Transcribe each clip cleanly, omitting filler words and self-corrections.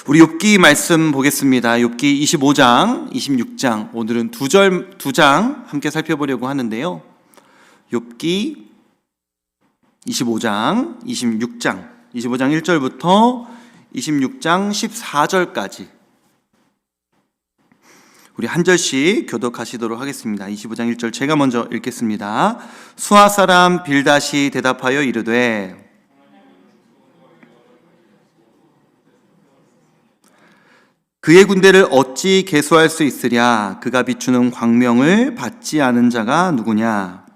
우리 욥기 말씀 보겠습니다. 욥기 25장, 26장. 오늘은 두 장 함께 살펴보려고 하는데요. 욥기 25장, 26장. 25장 1절부터 26장 14절까지. 우리 한 절씩 교독하시도록 하겠습니다. 25장 1절 제가 먼저 읽겠습니다. 수아 사람 빌닷이 대답하여 이르되 그의 군대를 어찌 계수할 수 있으랴? 그가 비추는 광명을 받지 않은 자가 누구냐?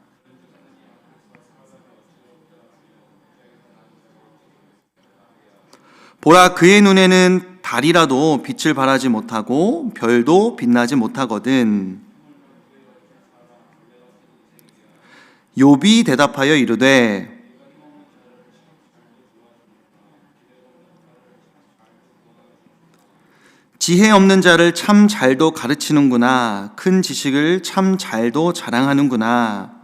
보라, 그의 눈에는 달이라도 빛을 발하지 못하고 별도 빛나지 못하거든. 욥이 대답하여 이르되 지혜 없는 자를 참 잘도 가르치는구나. 큰 지식을 참 잘도 자랑하는구나.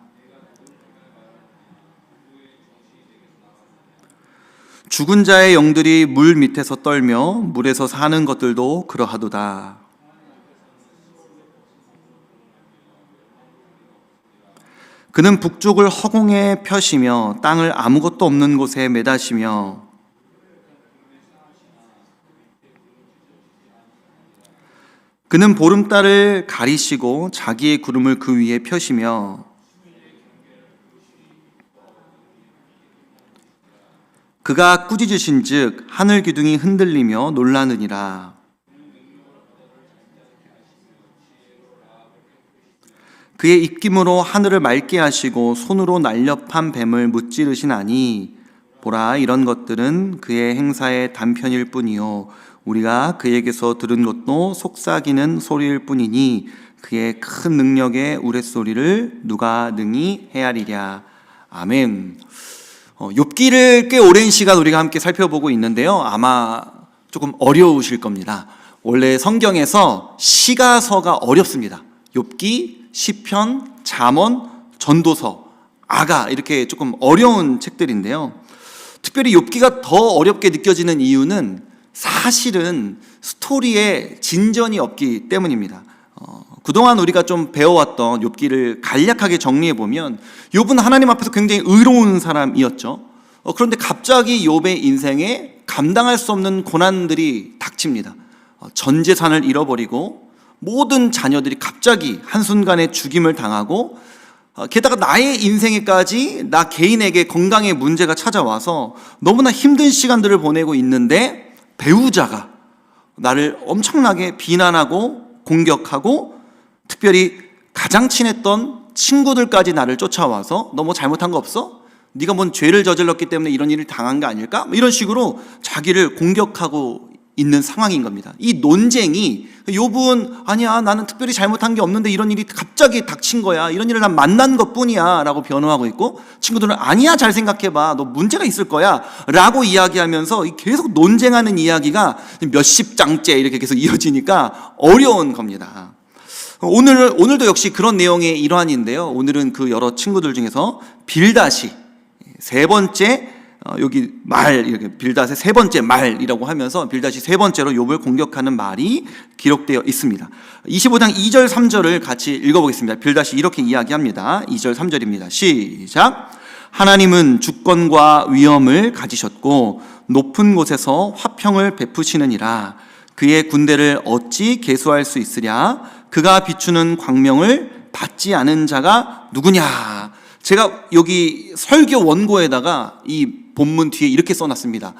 죽은 자의 영들이 물 밑에서 떨며 물에서 사는 것들도 그러하도다. 그는 북쪽을 허공에 펴시며 땅을 아무것도 없는 곳에 매다시며 그는 보름달을 가리시고 자기의 구름을 그 위에 펴시며 그가 꾸짖으신즉 하늘 기둥이 흔들리며 놀라느니라. 그의 입김으로 하늘을 맑게 하시고 손으로 날렵한 뱀을 무찌르시나니 보라, 이런 것들은 그의 행사의 단편일 뿐이요 우리가 그에게서 들은 것도 속삭이는 소리일 뿐이니 그의 큰 능력의 우레소리를 누가 능히 헤아리랴. 아멘. 욥기를 꽤 오랜 시간 우리가 함께 살펴보고 있는데요. 아마 조금 어려우실 겁니다. 원래 성경에서 시가서가 어렵습니다. 욥기, 시편, 잠언, 전도서, 아가 이렇게 조금 어려운 책들인데요. 특별히 욥기가 더 어렵게 느껴지는 이유는 사실은 스토리에 진전이 없기 때문입니다. 그동안 우리가 좀 배워왔던 욥기를 간략하게 정리해보면 욥은 하나님 앞에서 굉장히 의로운 사람이었죠. 그런데 갑자기 욥의 인생에 감당할 수 없는 고난들이 닥칩니다. 전 재산을 잃어버리고 모든 자녀들이 갑자기 한순간에 죽임을 당하고 게다가 나의 인생에까지 나 개인에게 건강에 문제가 찾아와서 너무나 힘든 시간들을 보내고 있는데 배우자가 나를 엄청나게 비난하고 공격하고 특별히 가장 친했던 친구들까지 나를 쫓아와서 너 뭐 잘못한 거 없어? 네가 뭔 죄를 저질렀기 때문에 이런 일을 당한 게 아닐까? 이런 식으로 자기를 공격하고 있는 상황인 겁니다. 이 논쟁이 욥은 아니야, 나는 특별히 잘못한 게 없는데 이런 일이 갑자기 닥친 거야, 이런 일을 난 만난 것뿐이야 라고 변호하고 있고, 친구들은 아니야, 잘 생각해봐, 너 문제가 있을 거야 라고 이야기하면서 계속 논쟁하는 이야기가 몇십 장째 이렇게 계속 이어지니까 어려운 겁니다. 오늘도 역시 그런 내용의 일환인데요. 오늘은 그 여러 친구들 중에서 빌닷이 세 번째 여기 말, 이렇게 빌닷의 세 번째 말이라고 하면서 빌닷이 세 번째로 욥을 공격하는 말이 기록되어 있습니다. 25장 2절 3절을 같이 읽어보겠습니다. 빌닷이 이렇게 이야기합니다. 2절 3절입니다. 시작. 하나님은 주권과 위엄을 가지셨고 높은 곳에서 화평을 베푸시느니라. 그의 군대를 어찌 계수할 수 있으랴? 그가 비추는 광명을 받지 않은 자가 누구냐? 제가 여기 설교 원고에다가 이 본문 뒤에 이렇게 써놨습니다.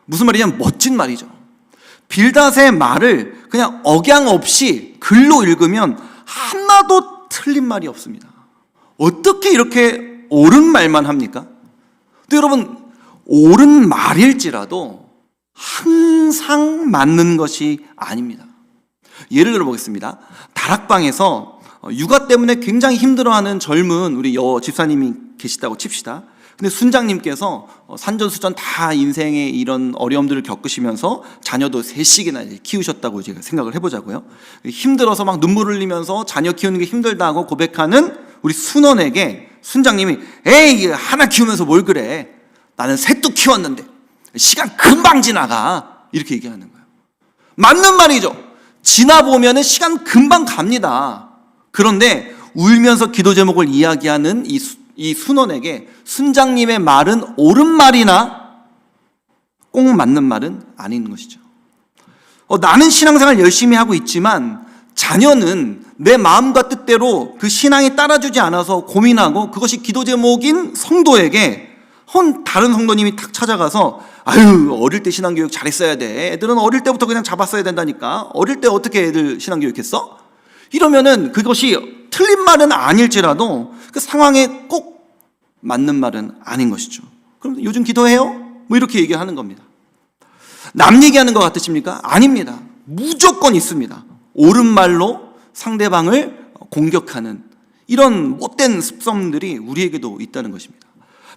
무슨 말이냐면 멋진 말이죠. 빌닷의 말을 그냥 억양 없이 글로 읽으면 하나도 틀린 말이 없습니다. 어떻게 이렇게 옳은 말만 합니까? 또 여러분, 옳은 말일지라도 항상 맞는 것이 아닙니다. 예를 들어 보겠습니다. 다락방에서 육아 때문에 굉장히 힘들어하는 젊은 우리 집사님이 계시다고 칩시다. 근데 순장님께서 산전수전 다 인생의 이런 어려움들을 겪으시면서 자녀도 셋씩이나 키우셨다고 제가 생각을 해보자고요. 힘들어서 막 눈물 흘리면서 자녀 키우는 게 힘들다고 고백하는 우리 순원에게 순장님이 에이, 하나 키우면서 뭘 그래, 나는 셋도 키웠는데 시간 금방 지나가. 이렇게 얘기하는 거예요. 맞는 말이죠. 지나보면 시간 금방 갑니다. 그런데 울면서 기도 제목을 이야기하는 이 순원에게 순장님의 말은 옳은 말이나 꼭 맞는 말은 아닌 것이죠. 나는 신앙생활 열심히 하고 있지만 자녀는 내 마음과 뜻대로 그 신앙이 따라주지 않아서 고민하고 그것이 기도 제목인 성도에게 다른 성도님이 탁 찾아가서 아유 어릴 때 신앙교육 잘했어야 돼. 애들은 어릴 때부터 그냥 잡았어야 된다니까. 어릴 때 어떻게 애들 신앙교육했어? 이러면은 그것이 틀린 말은 아닐지라도 그 상황에 꼭 맞는 말은 아닌 것이죠. 그럼 요즘 기도해요? 뭐 이렇게 얘기하는 겁니다. 남 얘기하는 것 같으십니까? 아닙니다. 무조건 있습니다. 옳은 말로 상대방을 공격하는 이런 못된 습성들이 우리에게도 있다는 것입니다.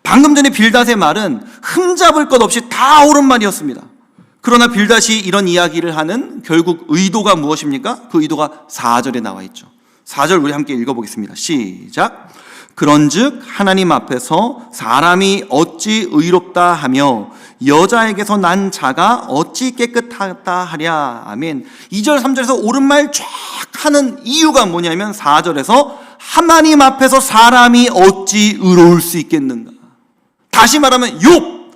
방금 전에 빌닷의 말은 흠잡을 것 없이 다 옳은 말이었습니다. 그러나 빌닷이 이런 이야기를 하는 결국 의도가 무엇입니까? 그 의도가 4절에 나와 있죠. 4절 우리 함께 읽어보겠습니다. 시작. 그런즉 하나님 앞에서 사람이 어찌 의롭다 하며 여자에게서 난 자가 어찌 깨끗하다 하랴. 아멘. 2절 3절에서 옳은 말 쫙 하는 이유가 뭐냐면 4절에서 하나님 앞에서 사람이 어찌 의로울 수 있겠는가. 다시 말하면 욥,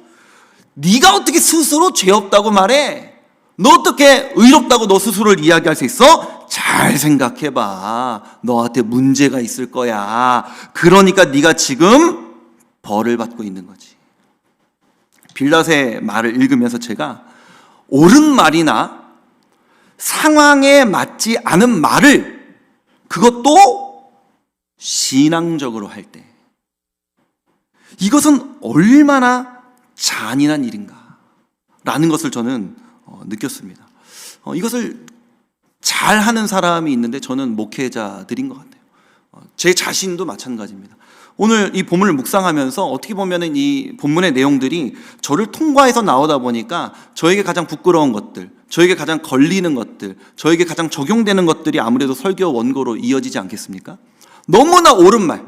네가 어떻게 스스로 죄 없다고 말해? 너 어떻게 의롭다고 너 스스로를 이야기할 수 있어? 잘 생각해봐. 너한테 문제가 있을 거야. 그러니까 네가 지금 벌을 받고 있는 거지. 빌닷의 말을 읽으면서 제가 옳은 말이나 상황에 맞지 않은 말을 그것도 신앙적으로 할 때 이것은 얼마나 잔인한 일인가 라는 것을 저는 느꼈습니다. 이것을 잘하는 사람이 있는데 저는 목회자들인 것 같아요. 제 자신도 마찬가지입니다. 오늘 이 본문을 묵상하면서 어떻게 보면 이 본문의 내용들이 저를 통과해서 나오다 보니까 저에게 가장 부끄러운 것들, 저에게 가장 걸리는 것들, 저에게 가장 적용되는 것들이 아무래도 설교 원고로 이어지지 않겠습니까? 너무나 옳은 말,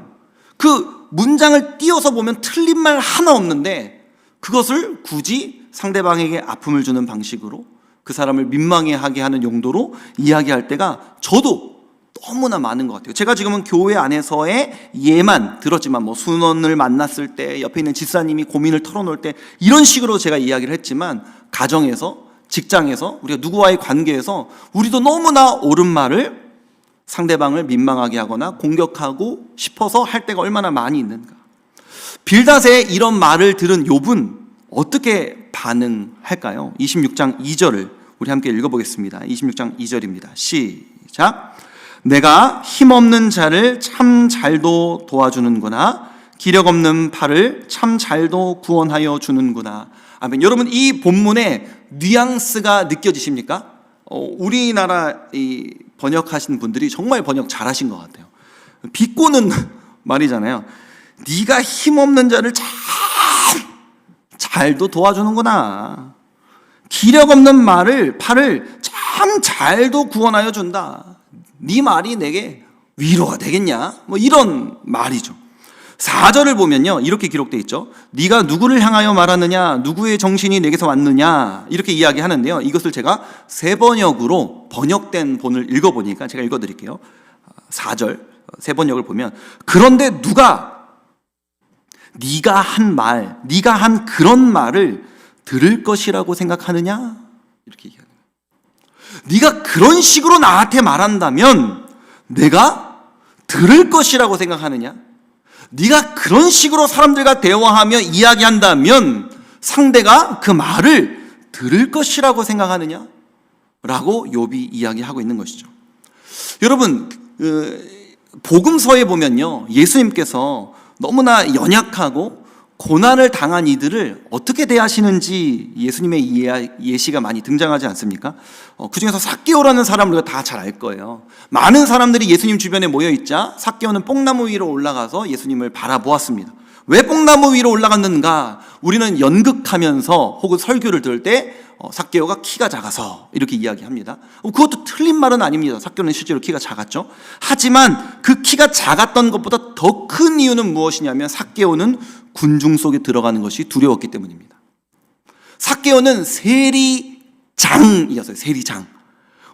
그 문장을 띄어서 보면 틀린 말 하나 없는데 그것을 굳이 상대방에게 아픔을 주는 방식으로 그 사람을 민망해하게 하는 용도로 이야기할 때가 저도 너무나 많은 것 같아요. 제가 지금은 교회 안에서의 예만 들었지만 뭐 순원을 만났을 때 옆에 있는 집사님이 고민을 털어놓을 때 이런 식으로 제가 이야기를 했지만 가정에서 직장에서 우리가 누구와의 관계에서 우리도 너무나 옳은 말을 상대방을 민망하게 하거나 공격하고 싶어서 할 때가 얼마나 많이 있는가. 빌닷의 이런 말을 들은 욥은 어떻게 반응할까요? 26장 2절을 우리 함께 읽어보겠습니다. 26장 2절입니다. 시작. 내가 힘없는 자를 참 잘도 도와주는구나. 기력 없는 팔을 참 잘도 구원하여 주는구나. 아멘. 여러분 이 본문의 뉘앙스가 느껴지십니까? 우리나라 이 번역하신 분들이 정말 번역 잘하신 것 같아요. 비꼬는 말이잖아요. 네가 힘없는 자를 참 잘도 도와주는구나. 기력 없는 팔을 참 잘도 구원하여 준다. 네 말이 내게 위로가 되겠냐? 뭐 이런 말이죠. 4절을 보면요 이렇게 기록되어 있죠. 네가 누구를 향하여 말하느냐? 누구의 정신이 내게서 왔느냐? 이렇게 이야기하는데요. 이것을 제가 새 번역으로 번역된 본을 읽어보니까 제가 읽어드릴게요. 4절 새 번역을 보면 그런데 누가 네가 한 그런 말을 들을 것이라고 생각하느냐? 이렇게 얘기하는 거예요. 네가 그런 식으로 나한테 말한다면 내가 들을 것이라고 생각하느냐? 네가 그런 식으로 사람들과 대화하며 이야기한다면 상대가 그 말을 들을 것이라고 생각하느냐? 라고 욥이 이야기하고 있는 것이죠. 여러분 복음서에 보면요 예수님께서 너무나 연약하고 고난을 당한 이들을 어떻게 대하시는지 예수님의 예시가 많이 등장하지 않습니까? 그 중에서 삭개오라는 사람을 우리가 다 잘 알 거예요. 많은 사람들이 예수님 주변에 모여있자 삭개오는 뽕나무 위로 올라가서 예수님을 바라보았습니다. 왜 뽕나무 위로 올라갔는가? 우리는 연극하면서 혹은 설교를 들을 때 삭개오가 키가 작아서 이렇게 이야기합니다. 그것도 틀린 말은 아닙니다. 삭개오는 실제로 키가 작았죠. 하지만 그 키가 작았던 것보다 더 큰 이유는 무엇이냐면 삭개오는 군중 속에 들어가는 것이 두려웠기 때문입니다. 삭개오는 세리장이었어요. 세리장.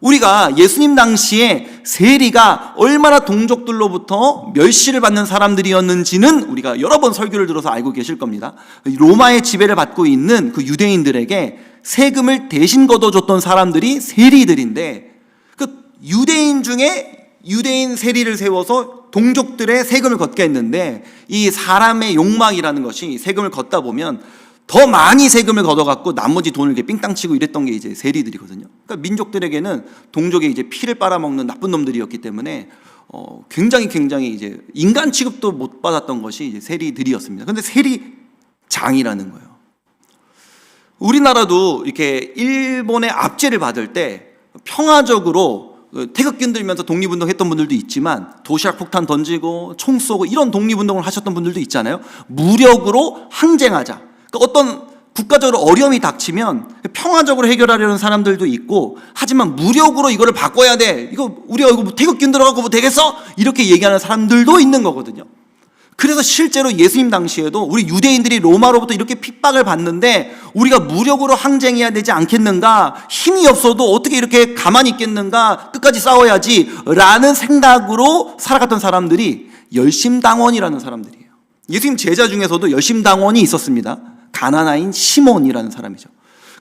우리가 예수님 당시에 세리가 얼마나 동족들로부터 멸시를 받는 사람들이었는지는 우리가 여러 번 설교를 들어서 알고 계실 겁니다. 로마의 지배를 받고 있는 그 유대인들에게 세금을 대신 걷어줬던 사람들이 세리들인데, 그 유대인 중에 유대인 세리를 세워서 동족들의 세금을 걷게 했는데, 이 사람의 욕망이라는 것이 세금을 걷다 보면 더 많이 세금을 걷어갖고 나머지 돈을 이렇게 삥땅 치고 이랬던 게 이제 세리들이거든요. 그러니까 민족들에게는 동족의 이제 피를 빨아먹는 나쁜 놈들이었기 때문에 굉장히 이제 인간 취급도 못 받았던 것이 이제 세리들이었습니다. 그런데 세리장이라는 거예요. 우리나라도 이렇게 일본의 압제를 받을 때 평화적으로 태극기 흔들면서 독립운동했던 분들도 있지만, 도시락 폭탄 던지고 총 쏘고 이런 독립운동을 하셨던 분들도 있잖아요. 무력으로 항쟁하자. 어떤 국가적으로 어려움이 닥치면 평화적으로 해결하려는 사람들도 있고, 하지만 무력으로 이거를 바꿔야 돼, 이거 우리가 이거 태극기 흔들어갖고 뭐 되겠어? 이렇게 얘기하는 사람들도 있는 거거든요. 그래서 실제로 예수님 당시에도 우리 유대인들이 로마로부터 이렇게 핍박을 받는데 우리가 무력으로 항쟁해야 되지 않겠는가, 힘이 없어도 어떻게 이렇게 가만히 있겠는가, 끝까지 싸워야지 라는 생각으로 살아갔던 사람들이 열심당원이라는 사람들이에요. 예수님 제자 중에서도 열심당원이 있었습니다. 가나나인 시몬이라는 사람이죠.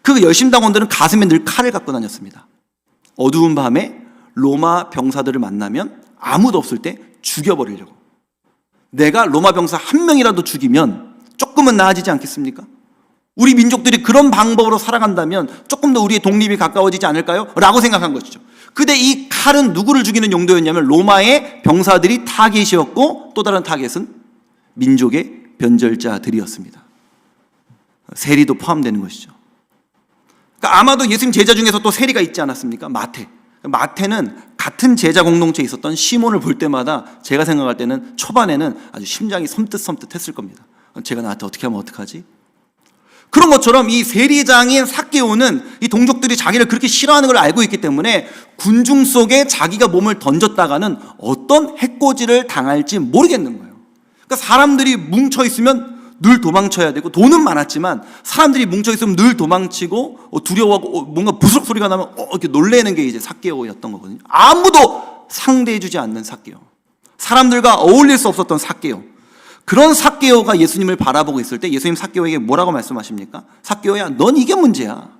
그 열심당원들은 가슴에 늘 칼을 갖고 다녔습니다. 어두운 밤에 로마 병사들을 만나면 아무도 없을 때 죽여버리려고. 내가 로마 병사 한 명이라도 죽이면 조금은 나아지지 않겠습니까? 우리 민족들이 그런 방법으로 살아간다면 조금 더 우리의 독립이 가까워지지 않을까요? 라고 생각한 것이죠. 근데 이 칼은 누구를 죽이는 용도였냐면 로마의 병사들이 타겟이었고, 또 다른 타겟은 민족의 변절자들이었습니다. 세리도 포함되는 것이죠. 그러니까 아마도 예수님 제자 중에서 또 세리가 있지 않았습니까? 마태는 같은 제자 공동체에 있었던 시몬을 볼 때마다 제가 생각할 때는 초반에는 아주 심장이 섬뜩섬뜩했을 겁니다. 제가 나한테 어떻게 하면 어떡하지? 그런 것처럼 이 세리장인 삭개오는 이 동족들이 자기를 그렇게 싫어하는 걸 알고 있기 때문에 군중 속에 자기가 몸을 던졌다가는 어떤 해코지를 당할지 모르겠는 거예요. 그러니까 사람들이 뭉쳐있으면 늘 도망쳐야 되고, 돈은 많았지만 사람들이 뭉쳐있으면 늘 도망치고 두려워하고 뭔가 부스럭 소리가 나면 이렇게 놀래는 게 이제 삭개오였던 거거든요. 아무도 상대해주지 않는 삭개오, 사람들과 어울릴 수 없었던 삭개오. 그런 삭개오가 예수님을 바라보고 있을 때 예수님 삭개오에게 뭐라고 말씀하십니까? 삭개오야, 넌 이게 문제야.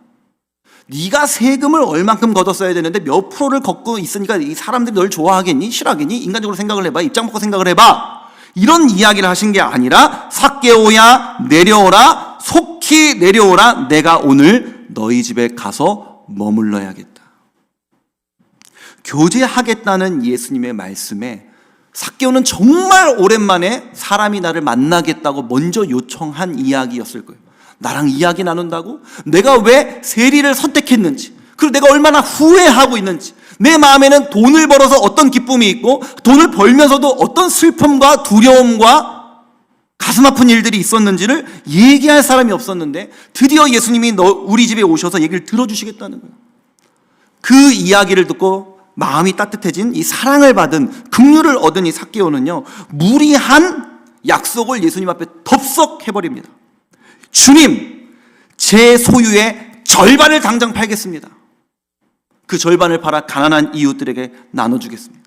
네가 세금을 얼만큼 걷었어야 되는데 몇 프로를 걷고 있으니까 이 사람들이 널 좋아하겠니? 싫어하겠니? 인간적으로 생각을 해봐. 입장 바꿔 생각을 해봐. 이런 이야기를 하신 게 아니라, 삭개오야 내려오라, 속히 내려오라, 내가 오늘 너희 집에 가서 머물러야겠다. 교제하겠다는 예수님의 말씀에 삭개오는 정말 오랜만에 사람이 나를 만나겠다고 먼저 요청한 이야기였을 거예요. 나랑 이야기 나눈다고? 내가 왜 세리를 선택했는지, 그리고 내가 얼마나 후회하고 있는지, 내 마음에는 돈을 벌어서 어떤 기쁨이 있고 돈을 벌면서도 어떤 슬픔과 두려움과 가슴 아픈 일들이 있었는지를 얘기할 사람이 없었는데, 드디어 예수님이 우리 집에 오셔서 얘기를 들어주시겠다는 거예요. 그 이야기를 듣고 마음이 따뜻해진, 이 사랑을 받은, 긍휼을 얻은 이 삭개오는요, 무리한 약속을 예수님 앞에 덥석 해버립니다. 주님, 제 소유의 절반을 당장 팔겠습니다. 그 절반을 팔아 가난한 이웃들에게 나눠주겠습니다.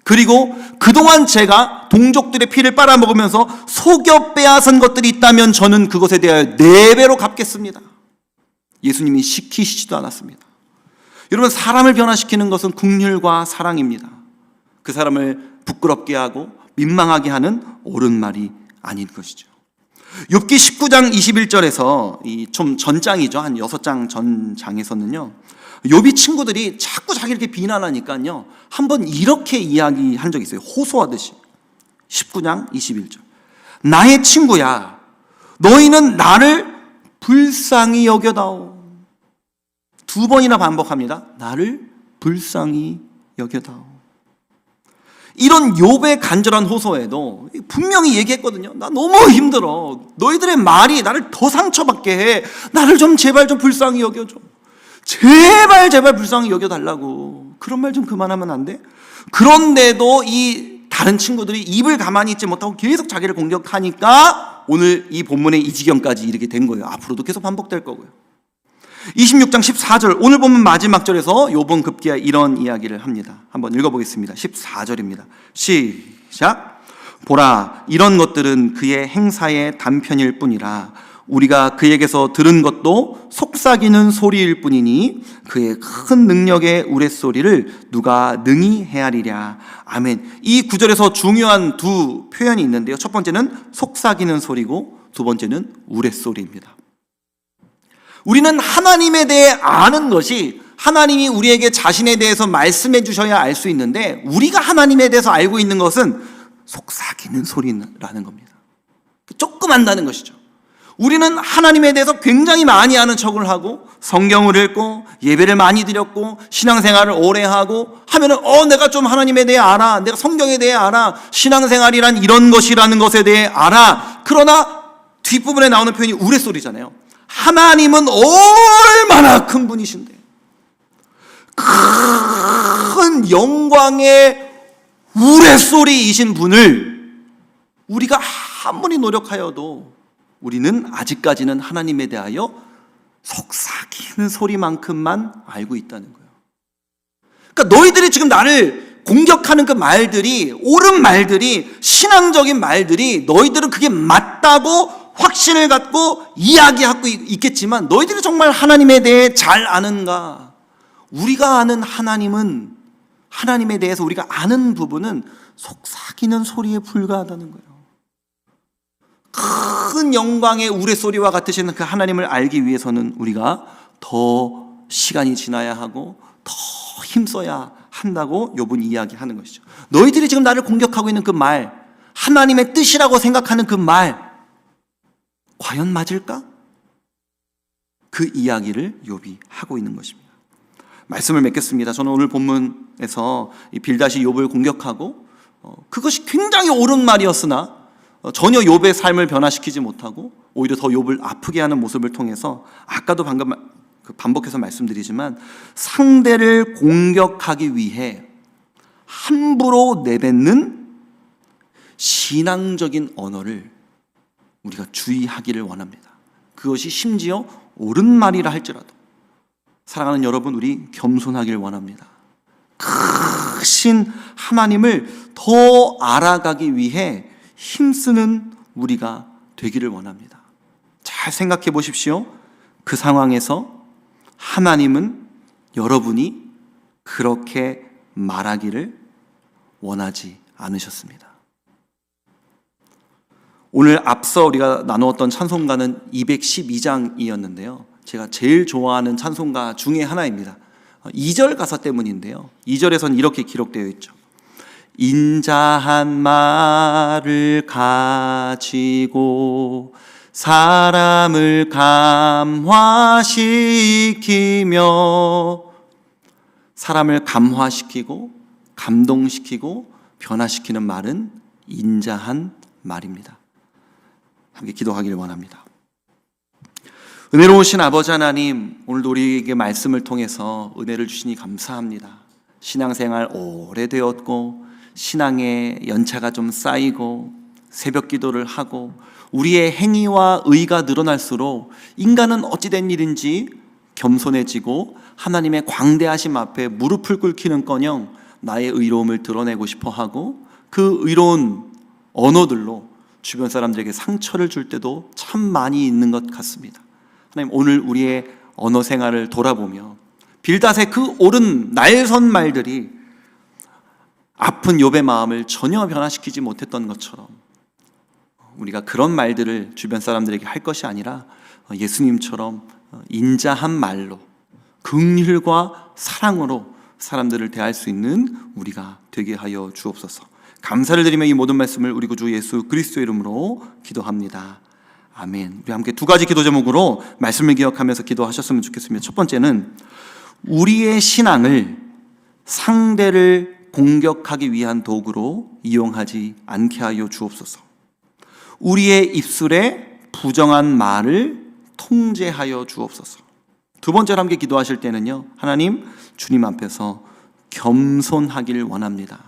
그리고 그동안 제가 동족들의 피를 빨아먹으면서 속여 빼앗은 것들이 있다면 저는 그것에 대하여 4배로 갚겠습니다. 예수님이 시키시지도 않았습니다. 여러분, 사람을 변화시키는 것은 긍휼과 사랑입니다. 그 사람을 부끄럽게 하고 민망하게 하는 옳은 말이 아닌 것이죠. 욥기 19장 21절에서 이 좀 전장이죠. 한 6장 전장에서는요, 욥이 친구들이 자꾸 자기를 이렇게 비난하니까요, 한번 이렇게 이야기한 적이 있어요. 호소하듯이. 19장 21절. 나의 친구야, 너희는 나를 불쌍히 여겨다오. 2번이나 반복합니다. 나를 불쌍히 여겨다오. 이런 욥의 간절한 호소에도 분명히 얘기했거든요. 나 너무 힘들어. 너희들의 말이 나를 더 상처받게 해. 나를 좀 제발 좀 불쌍히 여겨줘. 제발 불쌍히 여겨달라고. 그런 말 좀 그만하면 안 돼? 그런데도 이 다른 친구들이 입을 가만히 있지 못하고 계속 자기를 공격하니까 오늘 이 본문의 이 지경까지 이르게 된 거예요. 앞으로도 계속 반복될 거고요. 26장 14절, 오늘 보면 마지막 절에서 욥은 급기야 이런 이야기를 합니다. 한번 읽어보겠습니다. 14절입니다. 시작. 보라, 이런 것들은 그의 행사의 단편일 뿐이라. 우리가 그에게서 들은 것도 속삭이는 소리일 뿐이니 그의 큰 능력의 우레소리를 누가 능히 헤아리랴. 아멘. 이 구절에서 중요한 두 표현이 있는데요. 첫 번째는 속삭이는 소리고 두 번째는 우레소리입니다. 우리는 하나님에 대해 아는 것이 하나님이 우리에게 자신에 대해서 말씀해 주셔야 알 수 있는데, 우리가 하나님에 대해서 알고 있는 것은 속삭이는 소리라는 겁니다. 조금 안다는 것이죠. 우리는 하나님에 대해서 굉장히 많이 아는 척을 하고 성경을 읽고 예배를 많이 드렸고 신앙생활을 오래 하고 하면은 내가 좀 하나님에 대해 알아, 내가 성경에 대해 알아, 신앙생활이란 이런 것이라는 것에 대해 알아. 그러나 뒷부분에 나오는 표현이 우레소리잖아요. 하나님은 얼마나 큰 분이신데, 큰 영광의 우레소리이신 분을 우리가 아무리 노력하여도 우리는 아직까지는 하나님에 대하여 속삭이는 소리만큼만 알고 있다는 거예요. 그러니까 너희들이 지금 나를 공격하는 그 말들이, 옳은 말들이, 신앙적인 말들이, 너희들은 그게 맞다고 확신을 갖고 이야기하고 있겠지만 너희들이 정말 하나님에 대해 잘 아는가? 우리가 아는 하나님은, 하나님에 대해서 우리가 아는 부분은 속삭이는 소리에 불과하다는 거예요. 큰 영광의 우레소리와 같으신 그 하나님을 알기 위해서는 우리가 더 시간이 지나야 하고 더 힘써야 한다고 욥은 이야기하는 것이죠. 너희들이 지금 나를 공격하고 있는 그 말, 하나님의 뜻이라고 생각하는 그 말, 과연 맞을까? 그 이야기를 욥이 하고 있는 것입니다. 말씀을 맺겠습니다. 저는 오늘 본문에서 이 빌닷이 욥을 공격하고 그것이 굉장히 옳은 말이었으나 전혀 욥의 삶을 변화시키지 못하고 오히려 더 욥을 아프게 하는 모습을 통해서, 아까도 방금 반복해서 말씀드리지만 상대를 공격하기 위해 함부로 내뱉는 신앙적인 언어를 우리가 주의하기를 원합니다. 그것이 심지어 옳은 말이라 할지라도. 사랑하는 여러분, 우리 겸손하기를 원합니다. 크신 하나님을 더 알아가기 위해 힘쓰는 우리가 되기를 원합니다. 잘 생각해 보십시오. 그 상황에서 하나님은 여러분이 그렇게 말하기를 원하지 않으셨습니다. 오늘 앞서 우리가 나누었던 찬송가는 212장이었는데요. 제가 제일 좋아하는 찬송가 중에 하나입니다. 2절 가사 때문인데요. 2절에서는 이렇게 기록되어 있죠. 인자한 말을 가지고 사람을 감화시키며, 사람을 감화시키고 감동시키고 변화시키는 말은 인자한 말입니다. 함께 기도하기를 원합니다. 은혜로우신 아버지 하나님, 오늘도 우리에게 말씀을 통해서 은혜를 주시니 감사합니다. 신앙생활 오래되었고 신앙의 연차가 좀 쌓이고 새벽 기도를 하고 우리의 행위와 의가 늘어날수록 인간은 어찌된 일인지 겸손해지고 하나님의 광대하심 앞에 무릎을 꿇기는커녕 나의 의로움을 드러내고 싶어하고 그 의로운 언어들로 주변 사람들에게 상처를 줄 때도 참 많이 있는 것 같습니다. 하나님, 오늘 우리의 언어 생활을 돌아보며 빌닷의 그 옳은 날선 말들이 아픈 욥의 마음을 전혀 변화시키지 못했던 것처럼 우리가 그런 말들을 주변 사람들에게 할 것이 아니라 예수님처럼 인자한 말로 긍휼과 사랑으로 사람들을 대할 수 있는 우리가 되게 하여 주옵소서. 감사를 드리며 이 모든 말씀을 우리 구주 예수 그리스도의 이름으로 기도합니다. 아멘. 우리 함께 두 가지 기도 제목으로 말씀을 기억하면서 기도하셨으면 좋겠습니다. 첫 번째는 우리의 신앙을 상대를 공격하기 위한 도구로 이용하지 않게 하여 주옵소서. 우리의 입술에 부정한 말을 통제하여 주옵소서. 두 번째로 함께 기도하실 때는요, 하나님, 주님 앞에서 겸손하기를 원합니다.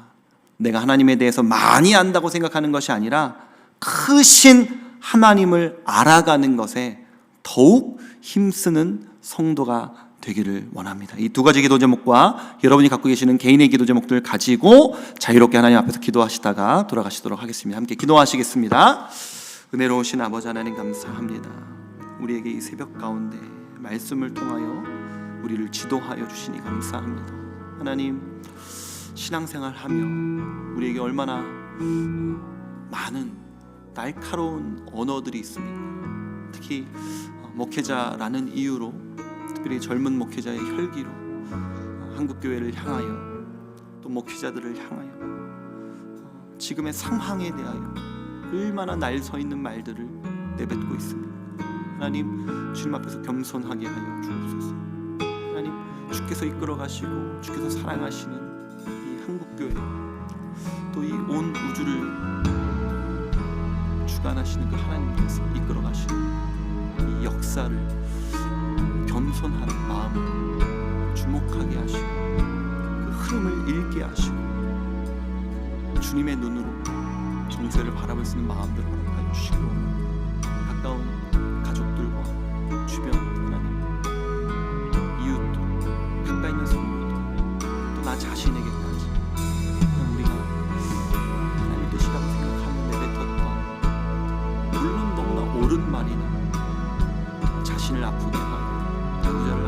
내가 하나님에 대해서 많이 안다고 생각하는 것이 아니라 크신 하나님을 알아가는 것에 더욱 힘쓰는 성도가 되기를 원합니다. 이 두 가지 기도 제목과 여러분이 갖고 계시는 개인의 기도 제목들 가지고 자유롭게 하나님 앞에서 기도하시다가 돌아가시도록 하겠습니다. 함께 기도하시겠습니다. 은혜로우신 아버지 하나님 감사합니다. 우리에게 이 새벽 가운데 말씀을 통하여 우리를 지도하여 주시니 감사합니다. 하나님, 신앙생활하며 우리에게 얼마나 많은 날카로운 언어들이 있습니까? 특히 목회자라는 이유로, 특별히 젊은 목회자의 혈기로 한국교회를 향하여, 또 목회자들을 향하여 지금의 상황에 대하여 얼마나 날 서 있는 말들을 내뱉고 있습니다. 하나님, 주님 앞에서 겸손하게 하여 주옵소서. 하나님, 주께서 이끌어 가시고 주께서 사랑하시는 이 한국교회, 또 이 온 우주를 주관하시는 그 하나님께서 이끌어 가시는 이 역사를 겸손한 마음으로 주목하게 하시고 그 흐름을 읽게 하시고 주님의 눈으로 정세를 바라볼 수 있는 마음들을 허락하여 주시고, 가까운 가족들과 주변 하나님, 이웃도, 가까이 있는 성도도, 또 나 자신에게까지 우리가 하나님의 뜻이라고 생각하며 내뱉었던, 물론 너무나 옳은 말이나 자신을 아프게 하고 배우자를